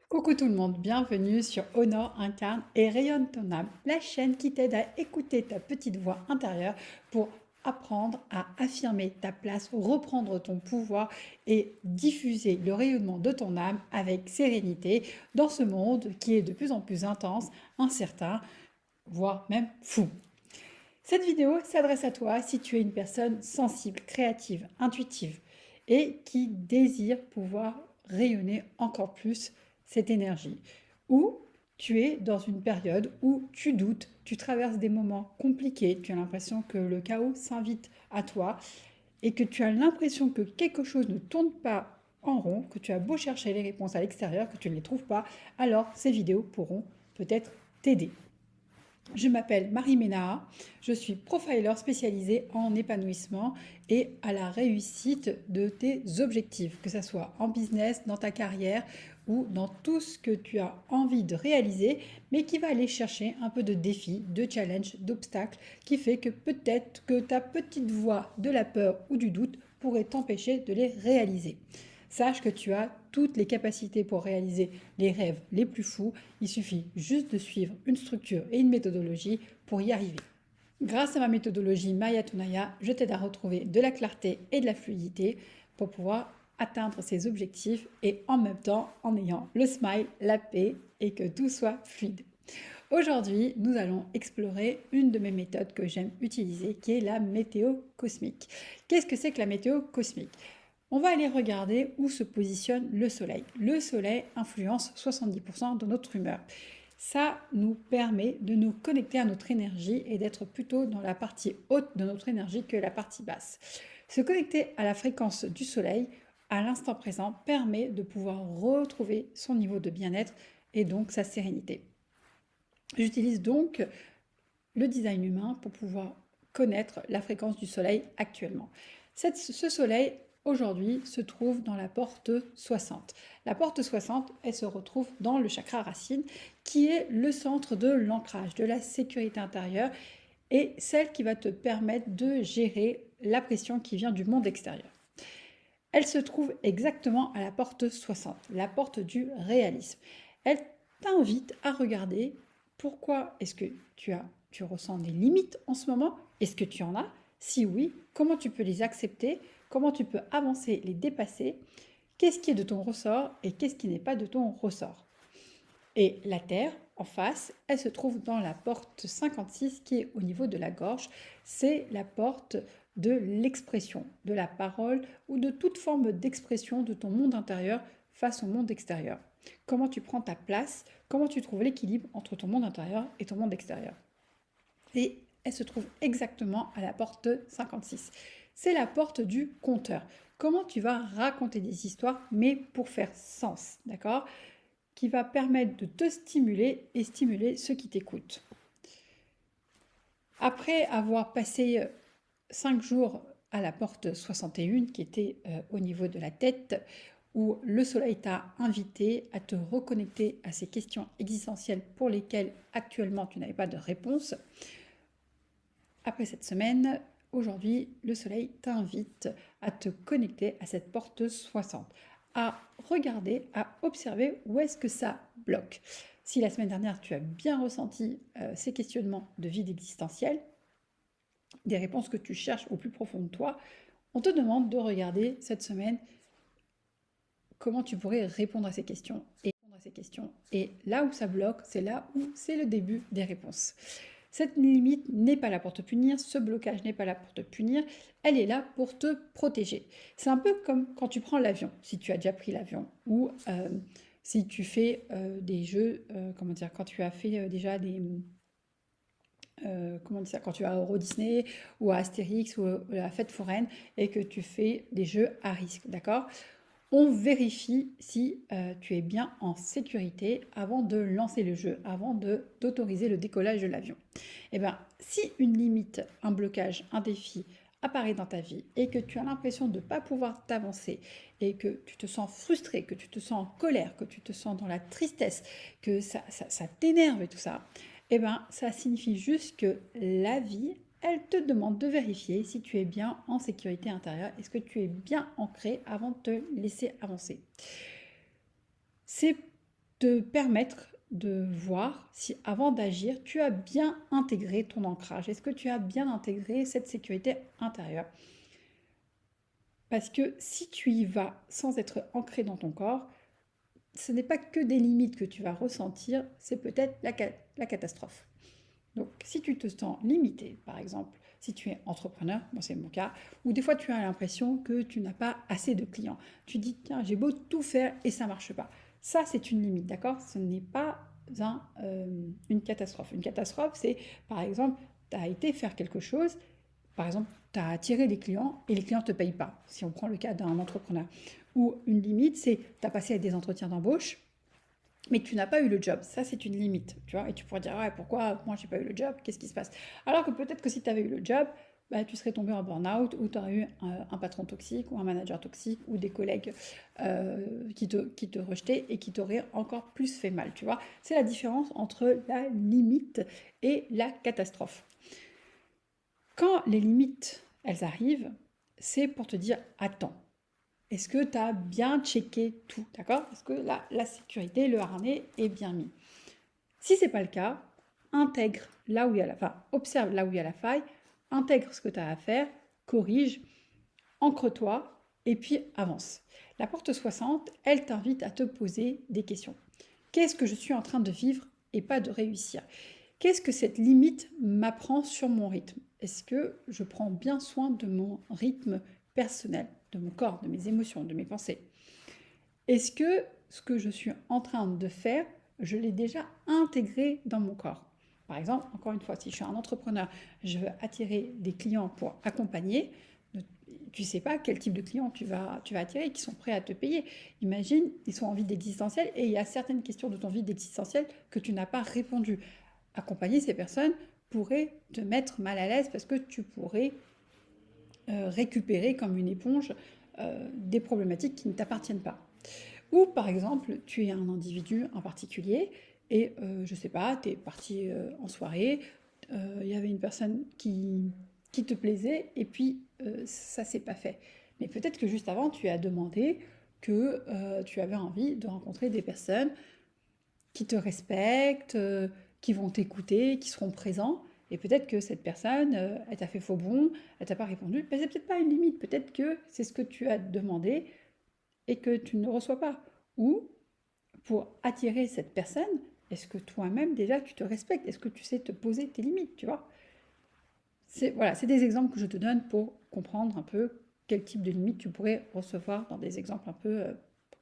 Coucou tout le monde, bienvenue sur Honore, Incarne et Rayonne ton âme, la chaîne qui t'aide à écouter ta petite voix intérieure pour apprendre à affirmer ta place, reprendre ton pouvoir et diffuser le rayonnement de ton âme avec sérénité dans ce monde qui est de plus en plus intense, incertain, voire même fou. Cette vidéo s'adresse à toi si tu es une personne sensible, créative, intuitive et qui désire pouvoir rayonner encore plus cette énergie. Ou tu es dans une période où tu doutes, tu traverses des moments compliqués, tu as l'impression que le chaos s'invite à toi et que tu as l'impression que quelque chose ne tourne pas en rond, que tu as beau chercher les réponses à l'extérieur, que tu ne les trouves pas, alors ces vidéos pourront peut-être t'aider. Je m'appelle Marie Ménard, je suis profiler spécialisée en épanouissement et à la réussite de tes objectifs, que ce soit en business, dans ta carrière ou dans tout ce que tu as envie de réaliser, mais qui va aller chercher un peu de défis, de challenges, d'obstacles, qui fait que peut-être que ta petite voix de la peur ou du doute pourrait t'empêcher de les réaliser. Sache que tu as toutes les capacités pour réaliser les rêves les plus fous. Il suffit juste de suivre une structure et une méthodologie pour y arriver. Grâce à ma méthodologie Maya Tunaya, je t'aide à retrouver de la clarté et de la fluidité pour pouvoir atteindre ses objectifs et en même temps en ayant le smile, la paix et que tout soit fluide. Aujourd'hui, nous allons explorer une de mes méthodes que j'aime utiliser qui est la météo cosmique. Qu'est-ce que c'est que la météo cosmique? On va aller regarder où se positionne le Soleil. Le Soleil influence 70% de notre humeur. Ça nous permet de nous connecter à notre énergie et d'être plutôt dans la partie haute de notre énergie que la partie basse. Se connecter à la fréquence du Soleil à l'instant présent permet de pouvoir retrouver son niveau de bien-être et donc sa sérénité. J'utilise donc le design humain pour pouvoir connaître la fréquence du Soleil actuellement. Ce Soleil, aujourd'hui, se trouve dans la porte 60. La porte 60, elle se retrouve dans le chakra racine, qui est le centre de l'ancrage, de la sécurité intérieure, et celle qui va te permettre de gérer la pression qui vient du monde extérieur. Elle se trouve exactement à la porte 60, la porte du réalisme. Elle t'invite à regarder pourquoi est-ce que tu ressens des limites en ce moment. Est-ce que tu en as? Si oui, comment tu peux les accepter? Comment tu peux avancer, les dépasser? Qu'est-ce qui est de ton ressort et qu'est-ce qui n'est pas de ton ressort? Et la Terre, en face, elle se trouve dans la porte 56 qui est au niveau de la gorge. C'est la porte de l'expression, de la parole ou de toute forme d'expression de ton monde intérieur face au monde extérieur. Comment tu prends ta place, comment tu trouves l'équilibre entre ton monde intérieur et ton monde extérieur. Et elle se trouve exactement à la porte 56. C'est la porte du conteur. Comment tu vas raconter des histoires, mais pour faire sens, d'accord? Qui va permettre de te stimuler et stimuler ceux qui t'écoutent. Après avoir passé 5 jours à la porte 61, qui était au niveau de la tête, où le soleil t'a invité à te reconnecter à ces questions existentielles pour lesquelles actuellement tu n'avais pas de réponse. Après cette semaine, aujourd'hui, le soleil t'invite à te connecter à cette porte 60, à regarder, à observer où est-ce que ça bloque. Si la semaine dernière, tu as bien ressenti ces questionnements de vide existentiel, des réponses que tu cherches au plus profond de toi, on te demande de regarder cette semaine comment tu pourrais répondre à ces questions. Et là où ça bloque, c'est là où c'est le début des réponses. Cette limite n'est pas là pour te punir, ce blocage n'est pas là pour te punir, elle est là pour te protéger. C'est un peu comme quand tu prends l'avion, si tu as déjà pris l'avion, ou si tu fais des jeux, comment dire, quand tu as fait déjà des... comment dire ça, quand tu vas à Euro Disney ou à Astérix ou à la fête foraine et que tu fais des jeux à risque, d'accord? On vérifie si tu es bien en sécurité avant de lancer le jeu, avant d'autoriser le décollage de l'avion. Et bien, si une limite, un blocage, un défi apparaît dans ta vie et que tu as l'impression de ne pas pouvoir t'avancer et que tu te sens frustré, que tu te sens en colère, que tu te sens dans la tristesse, que ça t'énerve et tout ça, et bien, ça signifie juste que la vie, elle te demande de vérifier si tu es bien en sécurité intérieure, est-ce que tu es bien ancré avant de te laisser avancer. C'est te permettre de voir si avant d'agir, tu as bien intégré ton ancrage. Est-ce que tu as bien intégré cette sécurité intérieure? Parce que si tu y vas sans être ancré dans ton corps, ce n'est pas que des limites que tu vas ressentir, c'est peut-être la catastrophe. Donc, si tu te sens limité, par exemple, si tu es entrepreneur, moi c'est mon cas, ou des fois tu as l'impression que tu n'as pas assez de clients, tu dis, tiens, j'ai beau tout faire et ça ne marche pas. Ça, c'est une limite, d'accord? Ce n'est pas une catastrophe. Une catastrophe, c'est, par exemple, tu as été faire quelque chose, par exemple, tu as attiré des clients et les clients ne te payent pas, si on prend le cas d'un entrepreneur. Ou une limite, c'est, tu as passé à des entretiens d'embauche, mais tu n'as pas eu le job. Ça, c'est une limite, tu vois. Et tu pourrais dire, ouais, pourquoi moi, j'ai pas eu le job? Qu'est-ce qui se passe? Alors que peut-être que si tu avais eu le job, bah, tu serais tombé en burn-out ou tu aurais eu un patron toxique ou un manager toxique ou des collègues qui te rejetaient et qui t'auraient encore plus fait mal, tu vois. C'est la différence entre la limite et la catastrophe. Quand les limites, elles arrivent, c'est pour te dire, attends, est-ce que tu as bien checké tout, d'accord? Est-ce que la sécurité, le harnais est bien mis? Si ce n'est pas le cas, intègre là où il y a observe là où il y a la faille, intègre ce que tu as à faire, corrige, ancre-toi et puis avance. La porte 60, elle t'invite à te poser des questions. Qu'est-ce que je suis en train de vivre et pas de réussir? Qu'est-ce que cette limite m'apprend sur mon rythme? Est-ce que je prends bien soin de mon rythme personnel, de mon corps, de mes émotions, de mes pensées? Est-ce que ce que je suis en train de faire, je l'ai déjà intégré dans mon corps? Par exemple, encore une fois, si je suis un entrepreneur, je veux attirer des clients pour accompagner, tu ne sais pas quel type de clients tu vas attirer qui sont prêts à te payer. Imagine, ils sont en vide existentiel et il y a certaines questions de ton vide existentiel que tu n'as pas répondu. Accompagner ces personnes pourrait te mettre mal à l'aise parce que tu pourrais récupérer comme une éponge des problématiques qui ne t'appartiennent pas. Ou par exemple, tu es un individu en particulier et je ne sais pas, tu es parti en soirée, il y avait une personne qui te plaisait et puis ça s'est pas fait. Mais peut-être que juste avant, tu as demandé que tu avais envie de rencontrer des personnes qui te respectent, qui vont t'écouter, qui seront présents. Et peut-être que cette personne, elle t'a fait faux bon, elle t'a pas répondu. Mais c'est peut-être pas une limite. Peut-être que c'est ce que tu as demandé et que tu ne reçois pas. Ou pour attirer cette personne, est-ce que toi-même déjà tu te respectes? Est-ce que tu sais te poser tes limites, tu vois? Voilà, c'est des exemples que je te donne pour comprendre un peu quel type de limites tu pourrais recevoir dans des exemples un peu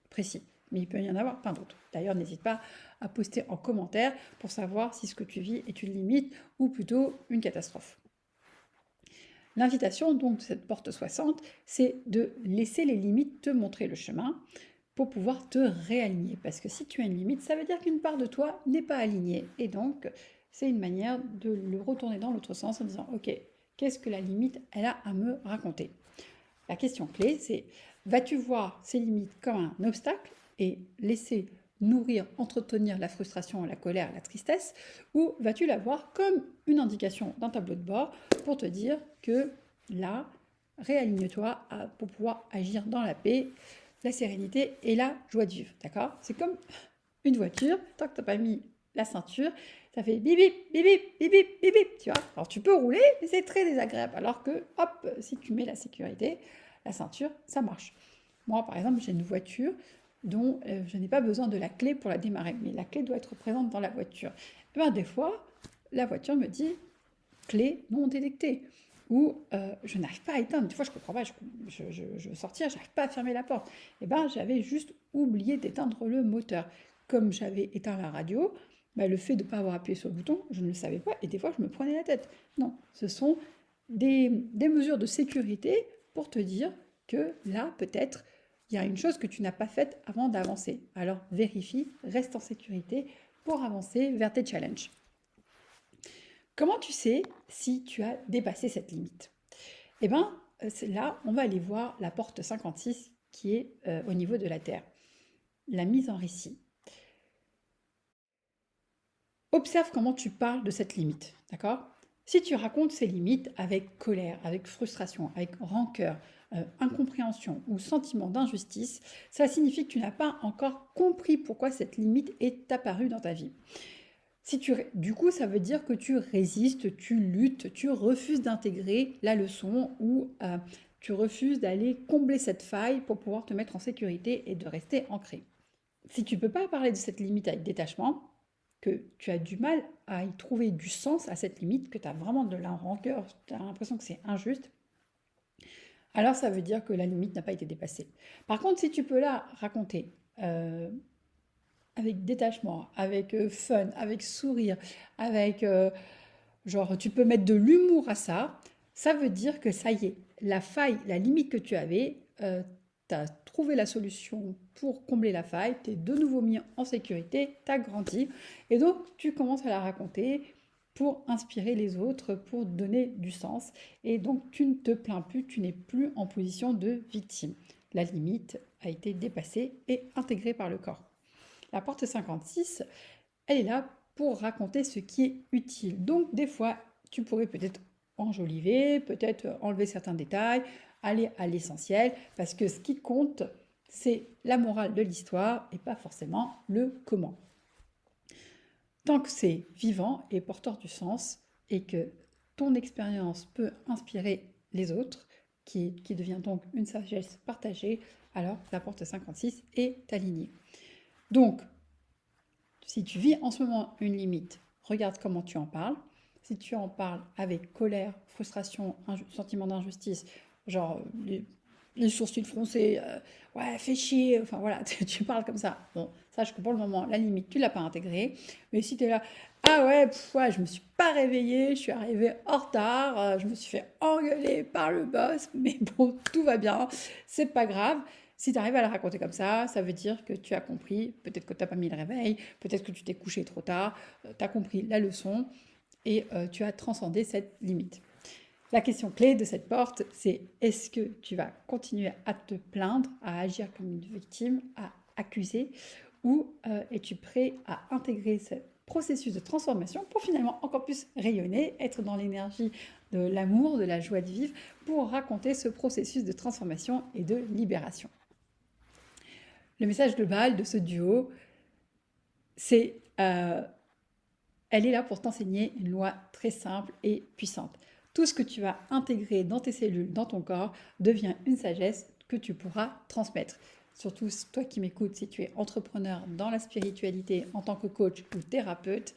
précis. Mais il peut y en avoir plein d'autres. D'ailleurs, n'hésite pas à poster en commentaire pour savoir si ce que tu vis est une limite ou plutôt une catastrophe. L'invitation donc de cette porte 60, c'est de laisser les limites te montrer le chemin pour pouvoir te réaligner. Parce que si tu as une limite, ça veut dire qu'une part de toi n'est pas alignée. Et donc, c'est une manière de le retourner dans l'autre sens en disant, ok, qu'est-ce que la limite, elle a à me raconter? La question clé, c'est, vas-tu voir ces limites comme un obstacle et laisser nourrir, entretenir la frustration, la colère, la tristesse, ou vas-tu la voir comme une indication d'un tableau de bord pour te dire que là, réaligne-toi pour pouvoir agir dans la paix, la sérénité et la joie de vivre, d'accord? C'est comme une voiture, tant que tu n'as pas mis la ceinture, ça fait bip bip, bip bip, bip bip, bip bip, tu vois? Alors tu peux rouler, mais c'est très désagréable, alors que, hop, si tu mets la sécurité, la ceinture, ça marche. Moi, par exemple, j'ai une voiture dont je n'ai pas besoin de la clé pour la démarrer, mais la clé doit être présente dans la voiture. Et bien, des fois, la voiture me dit clé non détectée ou je n'arrive pas à éteindre. Des fois, je ne comprends pas, je veux sortir, je n'arrive pas à fermer la porte. Et bien, j'avais juste oublié d'éteindre le moteur. Comme j'avais éteint la radio, bah, le fait de ne pas avoir appuyé sur le bouton, je ne le savais pas et des fois, je me prenais la tête. Non, ce sont des mesures de sécurité pour te dire que là, peut-être, il y a une chose que tu n'as pas faite avant d'avancer. Alors, vérifie, reste en sécurité pour avancer vers tes challenges. Comment tu sais si tu as dépassé cette limite? Eh bien, là, on va aller voir la porte 56 qui est au niveau de la Terre. La mise en récit. Observe comment tu parles de cette limite, d'accord? Si tu racontes ces limites avec colère, avec frustration, avec rancœur, incompréhension ou sentiment d'injustice, ça signifie que tu n'as pas encore compris pourquoi cette limite est apparue dans ta vie. Du coup, ça veut dire que tu résistes, tu luttes, tu refuses d'intégrer la leçon ou tu refuses d'aller combler cette faille pour pouvoir te mettre en sécurité et de rester ancré. Si tu ne peux pas parler de cette limite avec détachement, que tu as du mal à y trouver du sens à cette limite, que tu as vraiment de la rancœur, tu as l'impression que c'est injuste, alors ça veut dire que la limite n'a pas été dépassée. Par contre, si tu peux la raconter avec détachement, avec fun, avec sourire, avec genre tu peux mettre de l'humour à ça, ça veut dire que ça y est, la faille, la limite que tu avais, tu as trouvé la solution pour combler la faille, tu es de nouveau mis en sécurité, tu as grandi, et donc tu commences à la raconter pour inspirer les autres, pour donner du sens, et donc tu ne te plains plus, tu n'es plus en position de victime. La limite a été dépassée et intégrée par le corps. La porte 56, elle est là pour raconter ce qui est utile. Donc des fois, tu pourrais peut-être enjoliver, peut-être enlever certains détails, aller à l'essentiel, parce que ce qui compte, c'est la morale de l'histoire et pas forcément le comment. Tant que c'est vivant et porteur du sens et que ton expérience peut inspirer les autres, qui devient donc une sagesse partagée, alors la porte 56 est alignée. Donc, si tu vis en ce moment une limite, regarde comment tu en parles. Si tu en parles avec colère, frustration, sentiment d'injustice, genre les sourcils froncés, ouais, fais chier, enfin voilà, tu parles comme ça. Bon, sache que pour le moment, la limite, tu ne l'as pas intégrée. Mais si tu es là, ah ouais, ouais, je ne me suis pas réveillée, je suis arrivée en retard, je me suis fait engueuler par le boss, mais bon, tout va bien, c'est pas grave. Si tu arrives à la raconter comme ça veut dire que tu as compris, peut-être que tu n'as pas mis le réveil, peut-être que tu t'es couché trop tard, tu as compris la leçon et tu as transcendé cette limite. La question clé de cette porte, c'est est-ce que tu vas continuer à te plaindre, à agir comme une victime, à accuser, ou es-tu prêt à intégrer ce processus de transformation pour finalement encore plus rayonner, être dans l'énergie de l'amour, de la joie de vivre, pour raconter ce processus de transformation et de libération. Le message global de ce duo, c'est elle est là pour t'enseigner une loi très simple et puissante. Tout ce que tu vas intégrer dans tes cellules, dans ton corps, devient une sagesse que tu pourras transmettre. Surtout toi qui m'écoutes, si tu es entrepreneur dans la spiritualité en tant que coach ou thérapeute,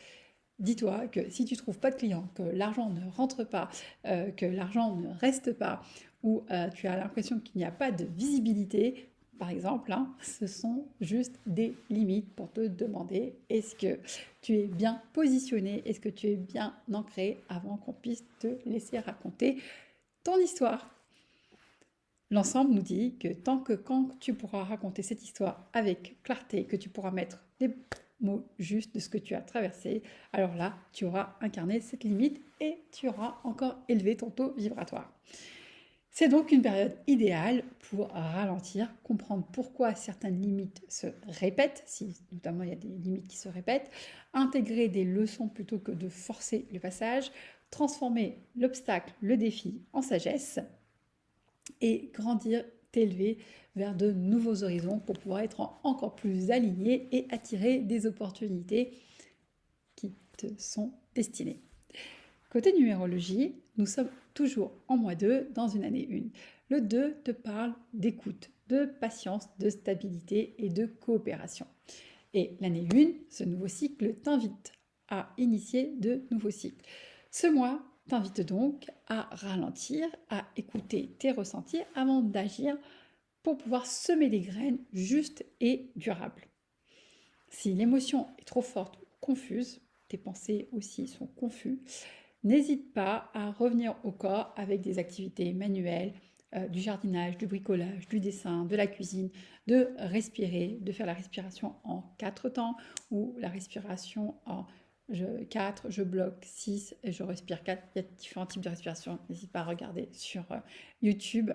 dis-toi que si tu ne trouves pas de clients, que l'argent ne rentre pas, que l'argent ne reste pas, ou tu as l'impression qu'il n'y a pas de visibilité, par exemple, ce sont juste des limites pour te demander est-ce que tu es bien positionné, est-ce que tu es bien ancré avant qu'on puisse te laisser raconter ton histoire. L'ensemble nous dit que tant que quand tu pourras raconter cette histoire avec clarté, que tu pourras mettre des mots justes de ce que tu as traversé, alors là, tu auras incarné cette limite et tu auras encore élevé ton taux vibratoire. C'est donc une période idéale pour ralentir, comprendre pourquoi certaines limites se répètent, si notamment il y a des limites qui se répètent, intégrer des leçons plutôt que de forcer le passage, transformer l'obstacle, le défi en sagesse et grandir, t'élever vers de nouveaux horizons pour pouvoir être encore plus aligné et attirer des opportunités qui te sont destinées. Côté numérologie, nous sommes toujours en mois 2 dans une année 1. Le 2 te parle d'écoute, de patience, de stabilité et de coopération. Et l'année 1, ce nouveau cycle t'invite à initier de nouveaux cycles. Ce mois t'invite donc à ralentir, à écouter tes ressentis avant d'agir pour pouvoir semer des graines justes et durables. Si l'émotion est trop forte ou confuse, tes pensées aussi sont confuses, n'hésite pas à revenir au corps avec des activités manuelles, du jardinage, du bricolage, du dessin, de la cuisine, de respirer, de faire la respiration en 4 temps ou la respiration en 4, je bloque 6 et je respire 4. Il y a différents types de respiration. N'hésite pas à regarder sur YouTube.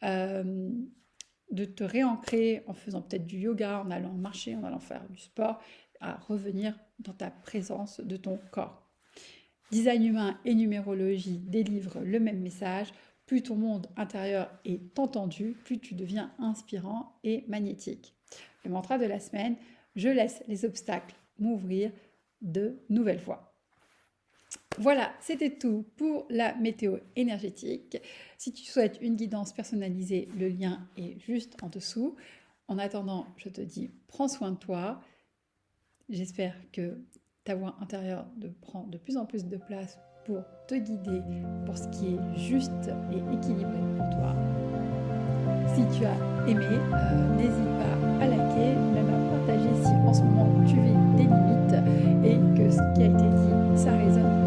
De te réancrer en faisant peut-être du yoga, en allant marcher, en allant faire du sport, à revenir dans ta présence de ton corps. Design humain et numérologie délivrent le même message. plus ton monde intérieur est entendu, plus tu deviens inspirant et magnétique. Le mantra de la semaine, je laisse les obstacles m'ouvrir de nouvelles voies. Voilà, c'était tout pour la météo énergétique. Si tu souhaites une guidance personnalisée, le lien est juste en dessous. En attendant, je te dis, prends soin de toi. J'espère que ta voix intérieure prend de plus en plus de place pour te guider pour ce qui est juste et équilibré pour toi. Si tu as aimé, n'hésite pas à liker, même à partager si en ce moment tu vis des limites et que ce qui a été dit, ça résonne